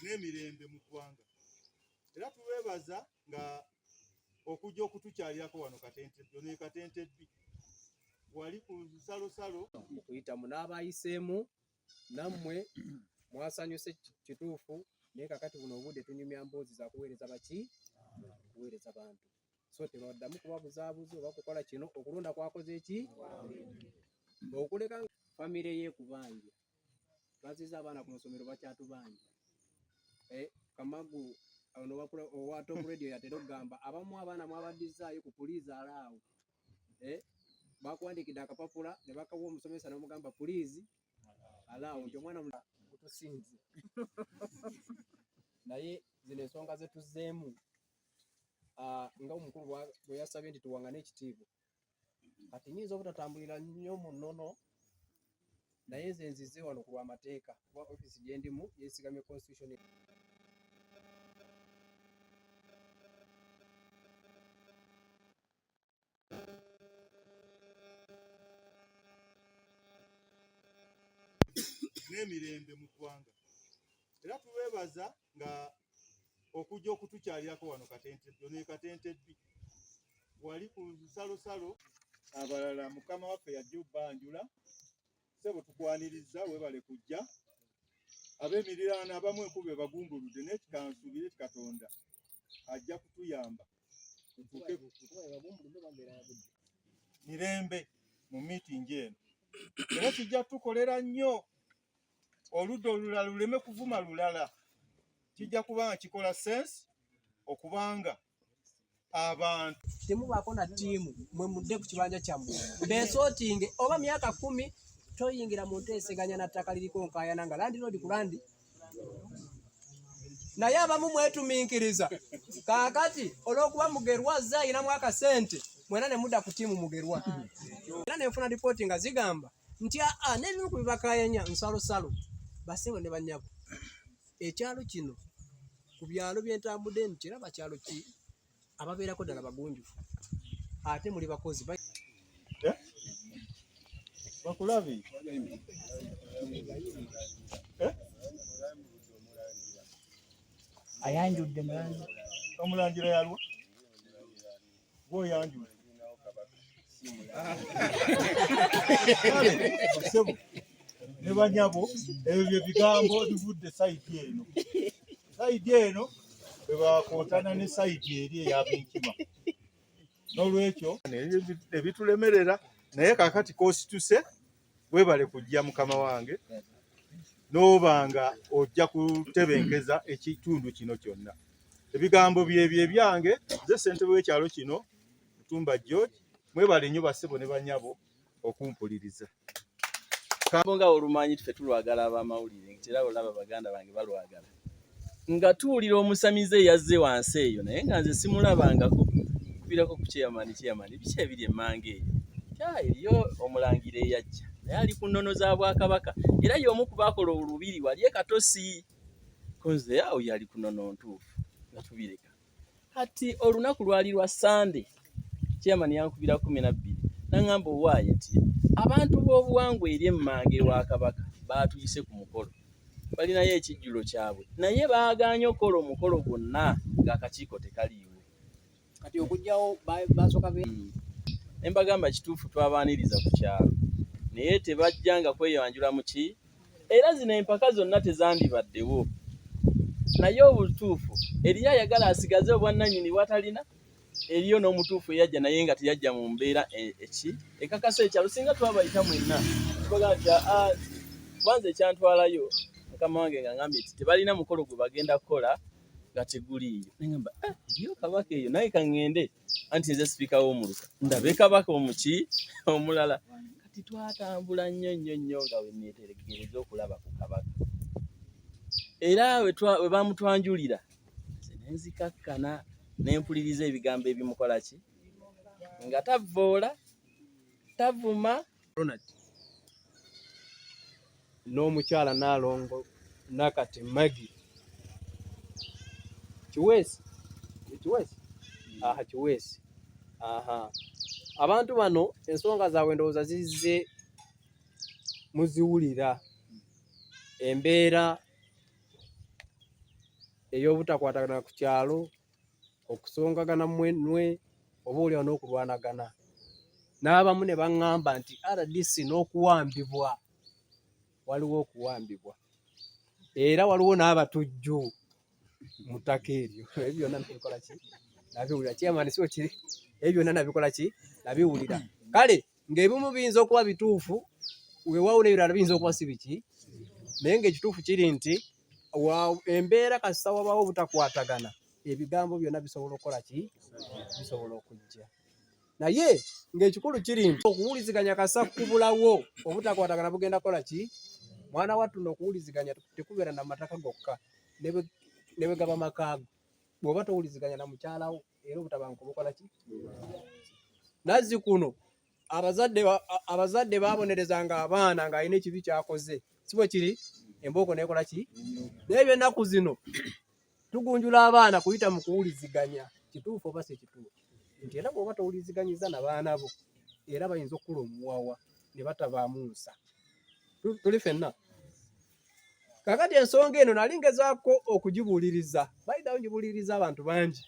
n'emirembe mu ggwanga. Era tuweebaza nga okujja okutukyalirako wano Katente B wali ku lusalosalo okuyita mu n'abayiseemu nammwe mwasanyuse kituufu naye kakati buno obudde tunyumya mboozi za kuweereza baki kuweereza bantu so tebaddamu kubabuzaabuza oba kukola kino okulonda kwakoze eki okuleka famire ye kubanja baziza abaana ku masomero bakyatubanja Kamagu owa Top Radio yatera okugamba abamu abaana mwabadizaayo ku puliizi alaawo bakuwandikidde akapapula ne bakawa omusomesa n'omugamba puliizi alaawo nti omwana mutusinze naye zino ensonga ze tuzzeemu nga omukulu bwe yasabye nti tuwangane ekitiibwa kati nyinza obutatambulira nnyo mu nnono naye nze nzize wano ku lw'amateeka kuba ofiisi gye ndimu yeesigamye constitution. n'emirembe mu ggwanga. Era tuweebaza nga okujja okutukyalirako wano Katente B wali ku lusalosalo abalala mukama waffe yajja obbanjula sebo tukwaniriza weebale kujja ab'emiriraano abamu enkuba ebagumbuludde n'ekikansubire Katonda ajja kutuyamba mirembe mu miitingi eno. Era kijja tukolera nnyo oludda olulala luleme kuvuma lulala kijja kubanga kikola sense okubanga abantu temubaako na ttiimu mwe mudde ku kibanja kyammwe besootinge oba myaka 10 toyingira mu nteeseganya na ttaka liriko nkaayana nga landi road ku landi naye abamu mwetuminkiriza kaakati olw'okuba mugerwa zaayinamu akasente mwena ne mudda ku ttiimu mugerwa era nenfuna lipooti nga zigamba nti n'ebimu ku bibakaayanya nsalosalo basebo ne bannyabo ekyalo kino ku byalo by'entambudde eno kiraba kyalo ki ababeerako ddala bagunjufu ate muli bakozi bakulabi ayanjudde omulangira yalwa gwoyanjudde ne banyabo ebyo bye bigambo bivudde sayidi eno bwe bakootana ne sayidi eri ey'abenkima n'olwekyo ebitulemerera naye kakati kosituse webale kujja mukama wange n'obanga ojja kutebenkeza ekitundu kino kyonna. Ebigambo byebyo ebyange ze ssentebe w'ekyalo kino Mutumba George mwebale nnyo bassebo ne bannyabo okumpuliriza. Nga olumanyi tufe tulwagala ab'amawulire nti era olaba baganda bange balwagala nga tuwulira omusamize yazze wansi eyo naye nga nze simulabangako kubirako ku chairman biki ebiri emmanga eyo eriyo omulangira eyajja naye ali ku nnono za Bwakabaka era y'omu ku baakola olubiri wali e Katosi konze awo yali ku nnono ntuufu nga tubireka kati olunaku lwali lwa Sande chairman yankubira 12 n'angamba owaaye nti abantu b'obuwangwa eri emmanga ewa Kabaka baatuyise ku mukolo balinayo ekijjulo kyabwe naye baagaanye okukola omukolo gwonna ng'akakiiko tekaliiwo kati okujjawo basooka embagamba kituufu twabaaniriza ku kyalo naye tebajja nga kweyanjula mu ki era zino empaka zonna tezandibaddewo naye obutuufu eriyo ayagala asigaze obwannannyini bwatalina eriyo n'omutuufu eyajja naye nga teyajja mu mbeera ekakasa ekyalo singa twabayita mwenna tubaga nti kwanza ekyantwalayo mukama wange nga ngambye nti tebalina mukolo gwe bagenda kukola nga teguliiyo nengamba eriyo Kabaka eyo naye kaŋŋende anti nze sipiika w'omuluka ndabe Kabaka omuki omulala kati twatambula nnyo nga we neetegereza okulaba ku Kabaka era we bamutwanjulira nenzikakkana nempuliriza ebigambo ebimukola ki nga tavvoola tavuma n'omukyala Nalongo Nakati Magi Kiweesi abantu bano ensonga zaabwe ndowooza zizze muziwulira embeera ey'obutakwatagana ku kyalo, okusongagana mwenwe oba olyawo n'okulwanagana. N'abamu ne baŋŋamba nti RDC n'okuwambibwa, waliwo okuwambibwa, era waliwo n'abatujju mu ttaka eryo. Ebyo byonna nabikola ki? Nabiwulira. Chairman si kiri? Ebyo byonna nabikola ki? Nabiwulira. Kale ng'ebimu biyinza okuba bituufu, weewaawo n'ebirala biyinza okuba si biki, naye ng'ekituufu kiri nti embeera kasita wabaawo obutakwatagana, ebigambo byonna bisobola okukola ki? Bisobola okujja. Naye ng'ekikulu kiri nti okuwuliziganya kasita kubulawo, obutakwatagana bugenda kukola ki? Mwana wattu n'okuwuliziganya tekubeera na mataka gokka, ne bwe gaba makaago. Bw'oba towuliziganya na mukyalawo era obutabanguko bukola ki? Nazzikuno abazadde baabonerezanga abaana ng'alina ekibi ky'akoze, si bwe kiri? Embooko nekola ki? Naye by'ennaku zino tugunjula abaana kuyita mu kuwuliziganya. Kituufu oba si kituufu? Nti era bw'oba towuliziganyiza na baana bo, era bayinza okukula omuwawa ne batabaamu nsa. Tuli ffenna. Kakati ensonga eno nali ngezaako okugibuuliriza, bayidawo ngibuuliriza abantu bangi,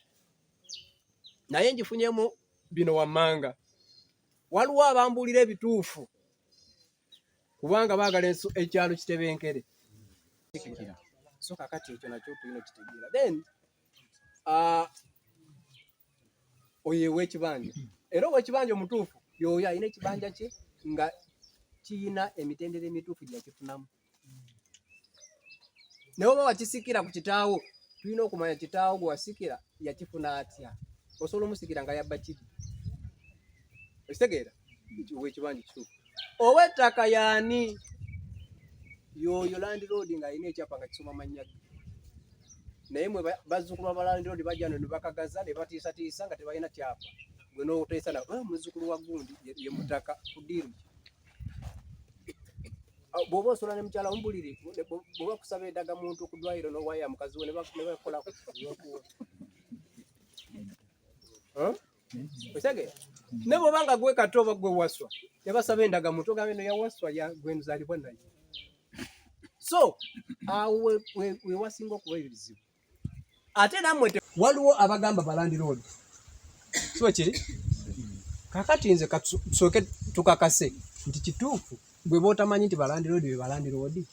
naye ngifunyemu bino wammanga. Waliwo abambuulira ebituufu kubanga baagala ekyalo kitebenkere. So kakati ekyo nakyo tulina okitegeera. Then oyo ow'ekibanja, era ow'ekibanja omutuufu y'oyo alina ekibanja kye nga kiyina emitendera emituufu gye yakifunamu. Naye oba wakisikira ku kitaawo, tulina okumanya kitaawo gwe wasikira yakifuna atya. Osobola omusikira nga yabba kibi. Okitegeera? Ow'ekibanja kituufu. Ow'ettaka y'ani? Y'oyo landiroodi ng'alina ekyapa nga kisoma mannya ge. Naye mwe bazzukulu ba landiroodi bajja ne bakagaza ne batiisatiisa nga tebalina kyapa. Gwe n'oteesa na muzzukulu wa gundi ye mutaka ku ddiiru. Bw'oba osobola ne mukyala ombulire, bw'oba kusaba endagamuntu ku ddwaliro n'owaya mukazi we ne bakolako. Okitegeera? Ne bw'oba nga gwe kati oba gwe waswa, ne basaba endagamuntu ogambe eno yawaswa gwe nzaalibwa naye. So awo we wasinga okuba ebizibu. Ate nammwe waliwo abagamba balandiroodi, si bwe kiri? Kakati nze tusooke tukakase nti kituufu bwe bootamanyi nti balandiroodi be balandiroodi.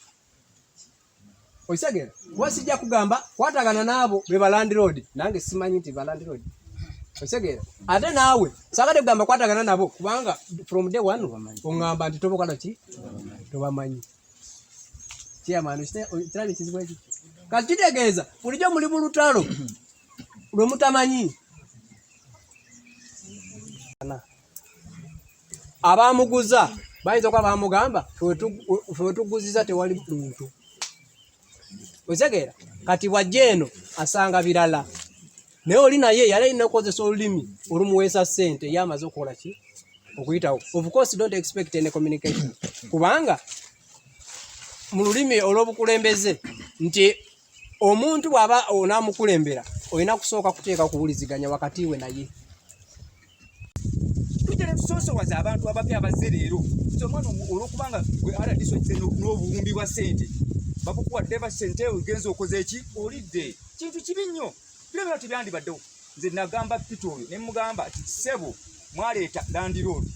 Okitegeera? Kuba sijja kugamba kwatagana n'abo be balandiroodi, nange simanyi nti balandiroodi. Okitegeera? Ate naawe saakadde kugamba kwatagana nabo kubanga from day one oŋŋamba nti tobakola ki? Tobamanyi. Chairman, kirabye ekizibu ekyo. Kati kitegeeza bulijjo muli mu lutalo lwe mutamanyi. Abaamuguza bayinza okuba baamugamba ffe tuguziza tewali muntu. Okitegeera? Kati bw'ajja eno asanga birala. Naye oli naye yali alina okukozesa olulimi olumuweesa ssente ye amaze okukola ki? Okuyitawo. Of course don't expect any communication. Kubanga mu lulimi olw'obukulembeze nti omuntu bw'aba onaamukulembera olina kusooka kuteeka kuwuliziganya wakati we naye. Tujja ne tusoosowaza abantu abapya abazze leero nti omwana olw'okubanga gwe RDC okize n'obuwumbi bwa ssente bakukuwadde ba ssente ogenza okoze eki? Olidde. Kintu kibi nnyo. Birabira tebyandibaddewo. Nze nagamba Peter oyo ne mugamba ati ssebo mwaleeta landiroodi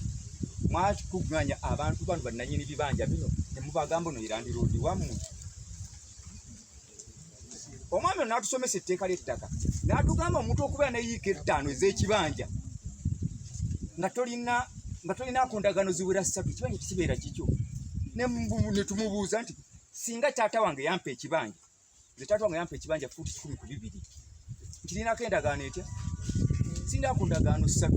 mwakuganya abantu bano bannannyini bibanja bino ne mubagamba ono ye landiroodi wammwe. Omwami ono n'atusomesa etteeka ly'ettaka n'atugamba omuntu okubeera ne yiika 5 ez'ekibanja nga tolinaako ndagaano ziwera 3 ekibanja tekibeera kikyo. Ne tumubuuza nti singa taata wange yampa ekibanja, nze taata wange yampa ekibanja fuuti 10 ku 2, nkirinako endagaano etya? Sindako ndagaano 3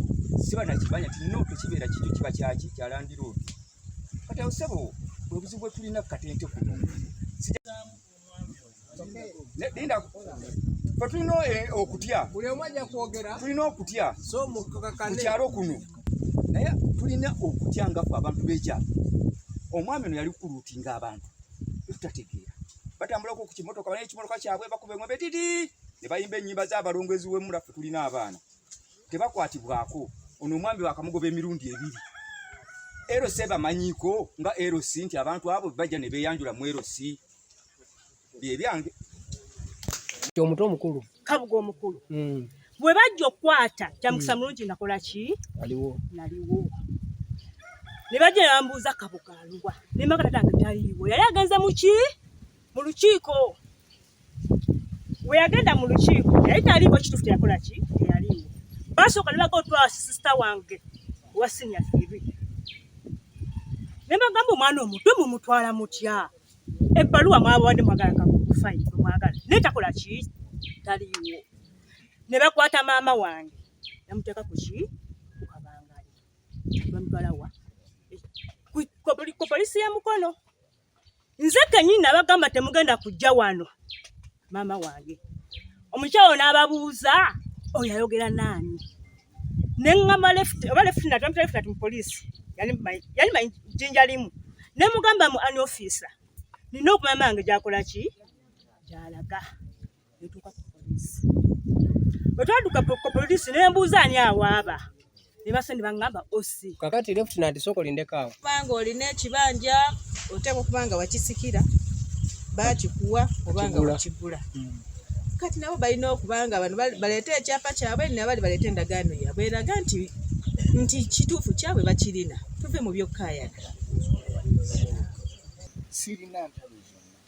siba na kibanja nti no tekibeera kikyo kiba kyaki kya landiroodi. Kati awo ssebo bwe buzibu bwe tulina katente kuno. Linda fe tulina okutya. Buli omu ajja kwogera. Tulina okutya. So mukakane. Mukyalo kuno. Naye tulina okutya nga ffe abantu b'ekyalo. Omwami ono yali kuluutinga abantu. Tutategeera. Batambulako ku kimotoka bane ekimotoka kyabwe bakube ng'ombe titi. Ne bayimba ennyimba z'abalongezi w'emmula ffe tulina abaana. Tebakwatibwako. Ono omwami bakamugoba emirundi 2. LC bamanyiiko nga LC nti abantu abo bajja ne beeyanjula mu LC. Bye byange. kati omuto omukulu kabuga omukulu bwe bajja okukwata Kyamukisa Mulungi nakola ki aliwo naliwo ne bajja yambuuza kabuga aluwa ne maka tatange taliiwo yali agenze mu lukiiko we yagenda mu lukiiko yali taliiwo kituufu yakola ki teyaliiwo basooka ne baga otwala sisita wange wa senior 3 ne bagamba omwana omuto mumutwala mutya ebbaluwa mwabawadde mwagala kakufayiro mwagala naye takola ki taliiwo ne bakwata maama wange yamuteeka ku ki ku kabangali bamutwala wa ku polisi ya Mukono nze kennyini nabagamba temugenda kujja wano maama wange omukyalo n'ababuuza oyo ayogera naani neŋŋamba leftinat mu polisi yali manyi jjinja limu ne mugamba mu ani officer nina okumanya mange gyakola ki gyalaga netuuka ku polisi bwe twaduka ku polisi ne mbuuza ani awaaba ne basa ne baŋŋamba osi kakati leftinant soko lindekaawo kubanga olina ekibanja oteekwa okubanga wakisikira bakikuwa obanga wakigula kati nabo balina okubanga bano baleete ekyapa kyabwe nabali baleete endagaano yabwe eraga nti kituufu kyabwe bakirina tuve mu byokkaayana sirina ntalo zonna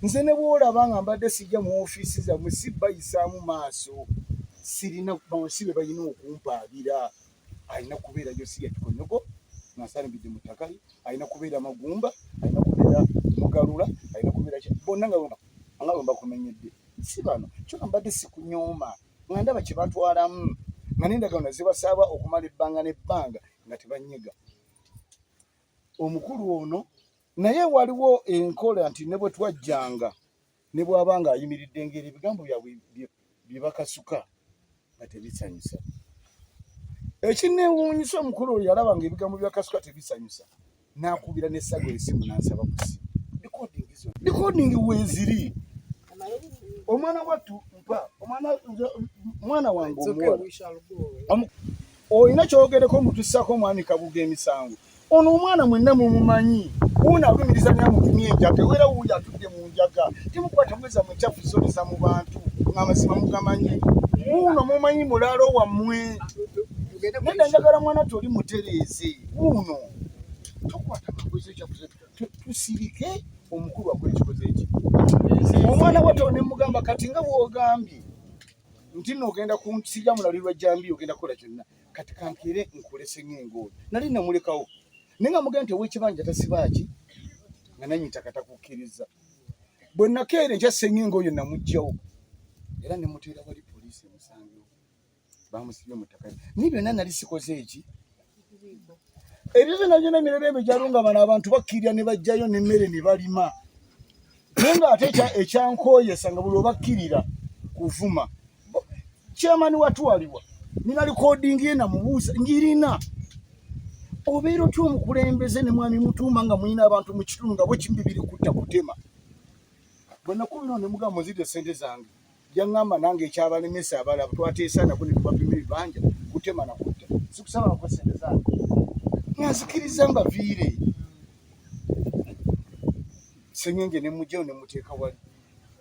nze ne bwolaba nga mbadde sijja mu ofiisi zammwe sibbayisaamu maaso sirina bansibe balina okumpaabira alina kubeerayo si yakikonyogo nasalembidde mu ttakali alina kubeera Magumba alina kubeera Mugalula alina kubeera bonna nga bwe mbakumenyedde si bano kyona mbadde sikunyooma nga ndaba kye batwalamu nga n'endagaano zibasaaba okumala ebbanga n'ebbanga nga tebanyega omukulu ono naye waliwo enkola nti ne bwe twajjanga ne bw'abanga ayimiridde ngeri ebigambo byabwe bye bakasuka nga tebisanyusa ekinneewuunyisa omukulu oyo yalaba nga ebigambo bya kasuka tebisanyusa n'akubira n'essago esimu n'ansaba ku simu likodingi weeziri omwana wattu mpa omwana wange omuwala olina kyogereko mutussako omwami Kabuga emisango ono omwana mwenna mumumanyi uno alumiriza nyamutumye enjaga wera wuyo atudde mu njaga timukwata mweza mukyafu zoleza mu bantu ng'amazima mugamanyi uno mumanyi mulaalo wammwe nenda njagala mwana toli mutereeze uno tukwata kakwezi ekyafuze tusirike omukulu wakola ekikoze eki omwana wato ne mugamba kati nga bw'ogambye nti n'ogenda kunsijja mulalirwa jambi ogenda kukola kyonna kati kankere nkulese ng'engooyo nali namulekawo naye nga mugamba nti ow'ekibanja tasibaaki nga nanyita katakukkiriza bwe nakeera ekya seng'engooyo namuggyawo era ne muteera wali poliisi emusangewo bamusibye mu ttaka ni byonna nali sikoze eki ebyo byonna byonna emirerembe gyalunga bano abantu bakkirira ne bajjayo n'emmere ne balima naye ng'ate ekyankooyesa nga buli obakkirira kuvuma kyamani watwalibwa nina likodingi ye namubuuza ngirina obeera otya omukulembeze ne mwami Mutumba nga mulina abantu mu kitundu nga bwe kimbibiri kutta kutema bwe nakubira ne mugamba muzidde ssente zange yaŋŋamba nange ekyabalemesa abalala twateesa nabo ne tubapima ebibanja kutema na kutta sikusaba kwa ssente zange nazikiriza mbaviire sengenge ne mujjayo ne muteeka wali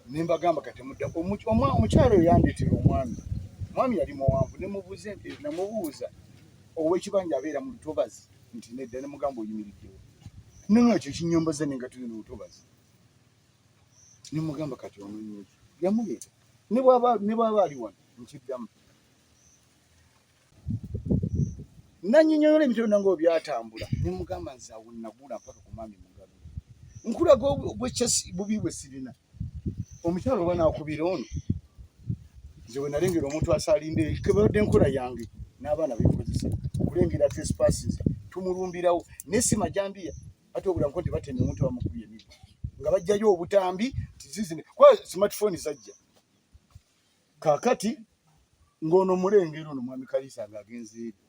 ne mbagamba kati mudda omukyalo oyo yandeetera omwami yali muwanvu ne mubuuze namubuuza ow'ekibanja abeera mu lutobazi nti nedda ne mugamba oyimiriddewo nanga ekyo kinyomboza ne nga tuli mu lutobazi ne mugamba kati ononyeki yamuleeta ne bw'aba ali wano nkiddamu nannyonnyola ebitendo nange byatambula ne mugamba nze awo nagula mpaka ku mwami Mugalu nkulaga bubi bwe sirina omukyalo oba naakubira ono nze we nalengera omuntu asaalinde kebadde enkola yange n'abaana bekozesa okulengera trespassing tumulumbirawo nesima jambiya ate obulanko nti batemye omuntu bamukubye emiggo nga bajjayo obutambi tizizine kwa smartphone zajja kakati ng'ono mulengera ono mwami Kalisa ng'agenze eri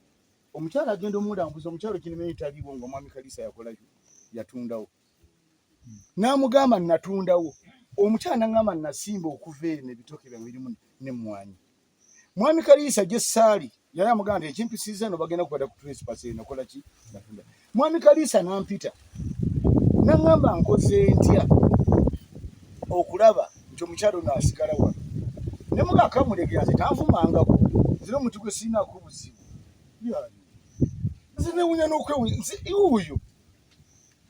omukyalo agenda omulambuza omukyalo kinime taliiwo nga mwami Kalisa yakolayo yatundawo n'amugamba natundawo omukyala n'angamba nasimba okuva eri n'ebitooke byange birimu n'emmwanyi mwami Kalisa gye ssaali yali amugamba nti ekimpisiza eno bagenda kukwata ku trespass nakola ki natunda mwami Kalisa n'ampita n'angamba nkoze ntya okulaba nti omukyalo ono asigala wano ne mugaka mulegera tanvumangako zino omuntu gwe sinaako buzibu zine wunya n'okwewunya uyo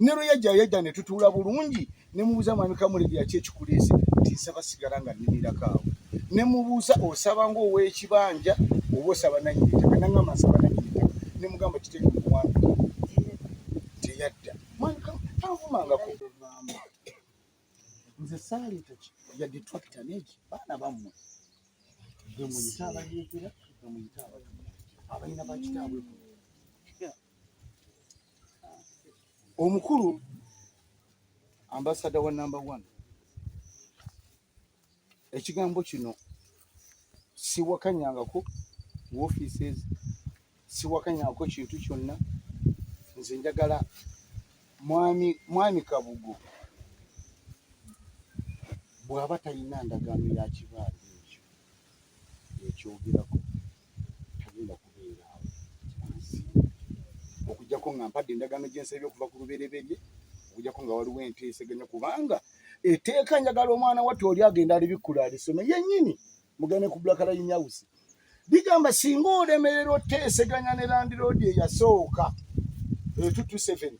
ne lwe yajja ne tutuula bulungi ne mubuuza mwami Kamulegera ki ekikuleese nti nsaba sigala nga nnimirako awo ne mubuuza osaba ng'ow'ekibanja oba osaba nannyini ttaka naŋŋamba nsaba nannyini ttaka ne mugamba kiteke muwami teyadda mwami tanvumangako nze saaleeta yadde tractor neeki baana bammwe gwe muyita abayeekera gwe muyita abalina bakitaabwe omukulu ambasada wa number 1 ekigambo kino siwakanyangako offices siwakanyangako kintu kyonna nze njagala mwami Kabugo bw'aba talina ndagaano ya kibaale ekyo ekyogerako tagenda kubeera awo okujjako nga mpadde endagaano gyensabye okuva ku lubereberye okujjako nga waliwo enteeseganya kubanga etteeka njagala omwana wattu oli agenda alibikkula alisome yennyini mugende ku Black Line House bigamba singa olemerera oteeseganya ne landiroodi eyasooka 227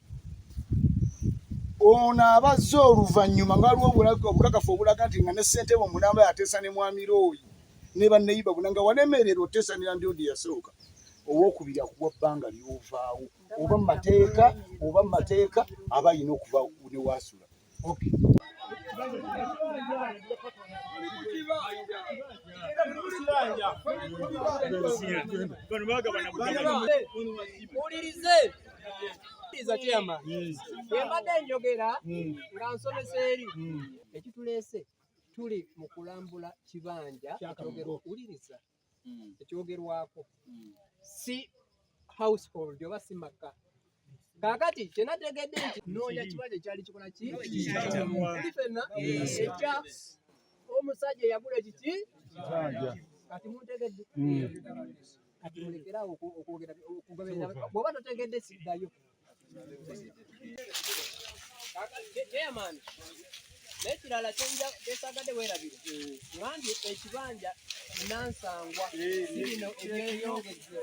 ono abazze oluvannyuma nga waliwo obukakafu obulaga nti nga ne ssentebe omulamba yateesa ne mwami Royi ne banneyiba bonna nga walemerera oteesa ne landiroodi eyasooka owokubiri akuwa bbanga lyovaawo oba mu mateeka aba ayina okuva ne waasula Mulirize chairman yembadde njogera nga nsomesa eri ekituleese tuli mu kulambula kibanja uliriza ekyogerwako si household oba si maka kakati kyenategedde nti noonya kibanja ekyali kikola ki fenna ekya omusajja eyagula ekiki kati muntegedde kati mulekerawo okugoberera bw'oba totegedde siddayo chairman n'ekirala kyesagadde weerabire ngambye ekibanja nansangwa sirino ebyeyongedde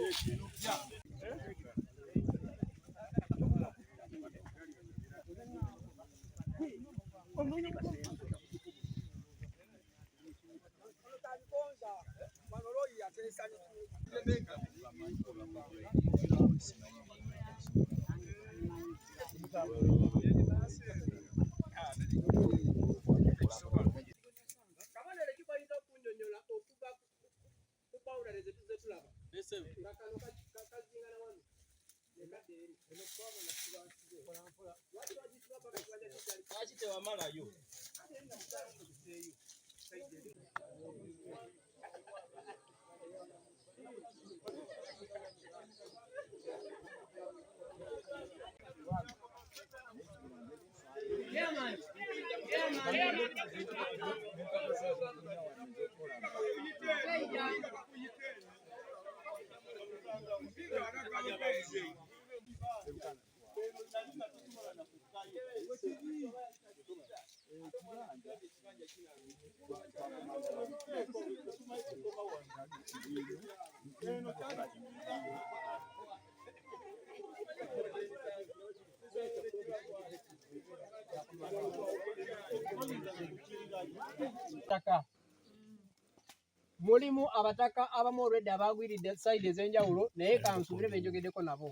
mulimu abataka abamu olwedde abagwiridde sayidi ez'enjawulo naye kansuubire benjogeddeko nabo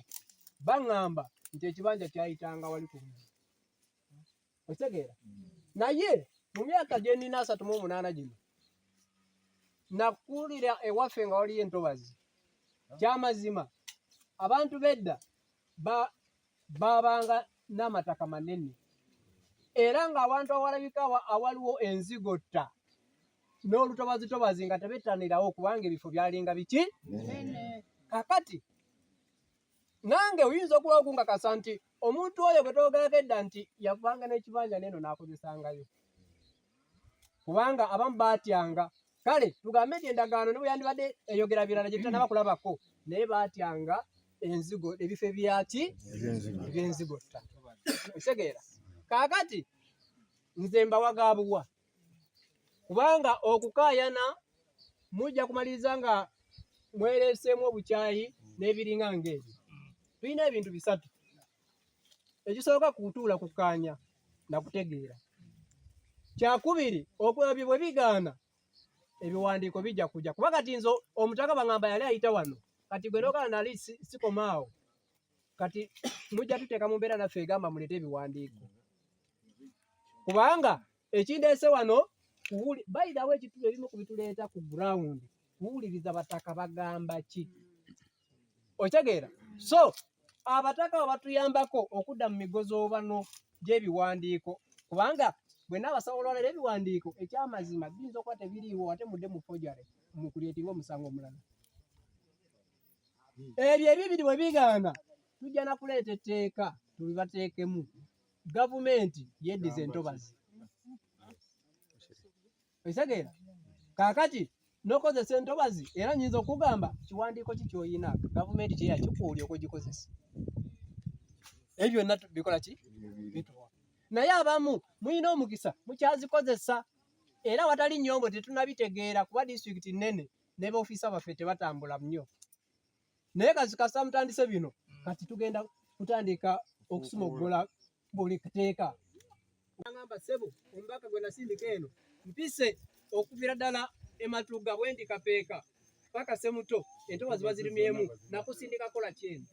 baŋŋamba nti ekibanja kyayitanga wali ku luzzi okitegeera naye mu myaka gye nnina 38 gino nakulira ewaffe nga waliyo entobazi kyamazima abantu bedda babanga n'amataka manene era ng'abantu awalabika awaliwo enzigotta n'olutobazitobazi nga tebettanirawo kubanga ebifo byalinga biki kakati nange oyinza okuba okunkakasa nti omuntu oyo bwe toogerako edda nti yavanga n'ekibanja neno n'akozesangayo kubanga abamu baatyanga kale tugambe nti endagaano ne bwe yandibadde eyogera birala gye tutanaba kulabako naye baatyanga enzigo ebifo ebyaki ebyenzigotta okitegeera kaakati nze mbawagaabuwa kubanga okukaayana mujja kumaliriza nga mwereseemu obukyayi n'ebiringa ng'ebyo. Tulina ebintu bisatu. Ekisooka kutuula kukkaanya na kutegeera. Kyakubiri, okwebyo bwe bigaana ebiwandiiko bijja kujja. Kuba kati nze omutaka baŋŋamba yali ayita wano. Kati gwe n'okala nali sikomaawo. Kati mujja tuteeka mu mbeera naffe egamba muleete ebiwandiiko. Kubanga ekindeese wano bayirawo ekitulo ebimu ku bituleeta ku ground kuwuliriza bataka bagamba ki. Okitegeera? So abataka batuyambako okudda mu migozoobano gy'ebiwandiiko kubanga bwe naabasawo olwaleero ebiwandiiko ekyamazima biyinza okuba tebiriiwo ate mudde mu forgery mu kuleetinga omusango omulala. Ebyo ebibiri bwe bigaana tujja na kuleeta etteeka tubibateekemu. Gavumenti yeddiza entobazi. Okitegeera? Kaakati n'okozesa entobazi era nnyinza okugamba kiwandiiko ki ky'oyina gavumenti kye yakikuulya okugikozesa. Ebyo byonna bikola ki? Bituwa. Naye abamu muyina omukisa mukyazikozesa era watali nnyombo tetunabitegeera kuba disitulikiti nnene ne b'ofiisa baffe tebatambula nnyo. Naye kasita mutandise bino kati tugenda kutandika okusumoggola buli teeka. Ngamba ssebo omubaka gwe nasindika eno mpise okuviira ddala Ematuga bwe ndi Kapeeka paka Ssemuto entobazi bazirimyemu nakusindika kola kyeno.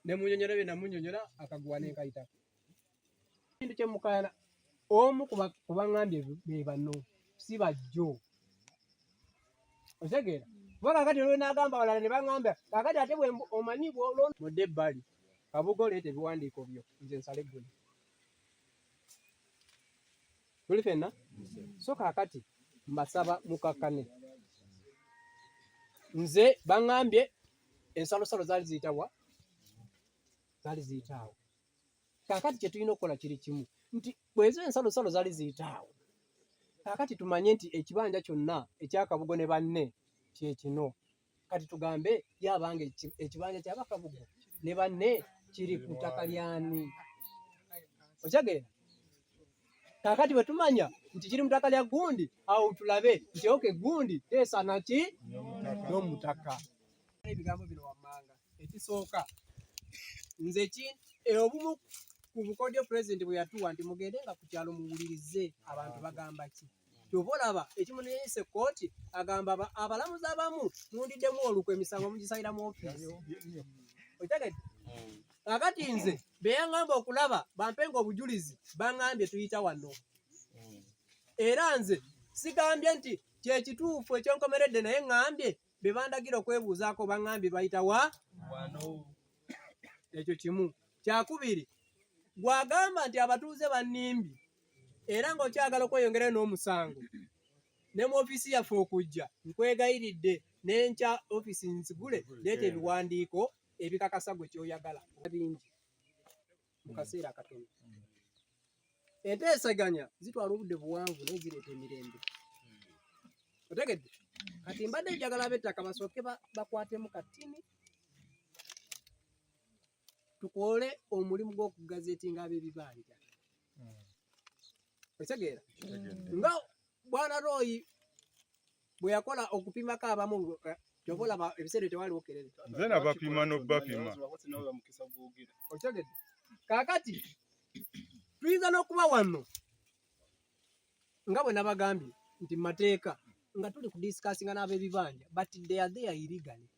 Ne munyonyola bye namunyonyola akaguwa n'enkayitako. Ekintu kye mukayana omu ku baŋŋambye be bano si bajjo. Otegeera? Kuba kaakati olwo n'agamba balala ne baŋŋambya kaakati ate bwe omanyi bw'olonda mudde ebbali Kabugo leeta ebiwandiiko byo nze nsale eggulu. Tuli ffenna? So kaakati mbasaba mukakkane. Nze baŋŋambye ensalosalo zaali ziyitawa? Zaali ziyitaawo. Kaakati kye tulina okukola kiri kimu nti bwezo ensalosalo zaali ziyitaawo. Kaakati tumanye nti ekibanja kyonna ekya Kabugo ne banne kye kino. Kati tugambe yabanga ekibanja ky'Abakabugo ne banne kiri ku ttaka lyani. Okitegeera? Kaakati bwe tumanya nti kiri mu ttaka lya gundi awo tulabe nti oke gundi teesana ki n'omutaka. Ebigambo bino wammanga. Ekisooka nze obumu ku bukodyo pulezidenti bwe yatuwa nti mugendenga ku kyalo muwulirize abantu bagamba ki. Kyova olaba ekimunenyesa ekkooti agamba abalamuzi abamu mundiddemu olukwe emisango mugisayira mu ofiisi. Okitegedde? Kaakati nze be yaŋŋamba okulaba bampenga obujulizi baŋŋambye tuyita wano. Era nze sigambye nti kyekituufu ekyonkomeredde naye ŋŋambye be bandagira okwebuuzaako baŋŋambye bayita wano. Ekyo kimu. Kyakubiri gwagamba nti abatuuze bannimbye era ng'okyagala okweyongerayo n'omusango ne mu ofiisi yaffe okujja nkwegayiridde n'enkya ofiisi nsigule leeta ebiwandiiko ebikakasa gwe ky'oyagala bingi mu kaseera akatono. Enteesaganya zitwala obudde buwanvu naye zireeta emirembe. Otegedde? Kati mbadde njagala ab'ettaka basooke bakwatemu katini tukole omulimu gw'okugazeetinga ab'ebibanja. Otegeera? Nga Bwana Roy bwe yakola okupimako abamu kyova olaba ebiseera tewaliwo kerere. Nze nabapima n'obapima. Otegedde? Kaakati tuyinza n'okuba wano nga bwe nabagambye nti mu mateeka nga tuli ku disikasinga n'ab'ebibanja but they are there illegally.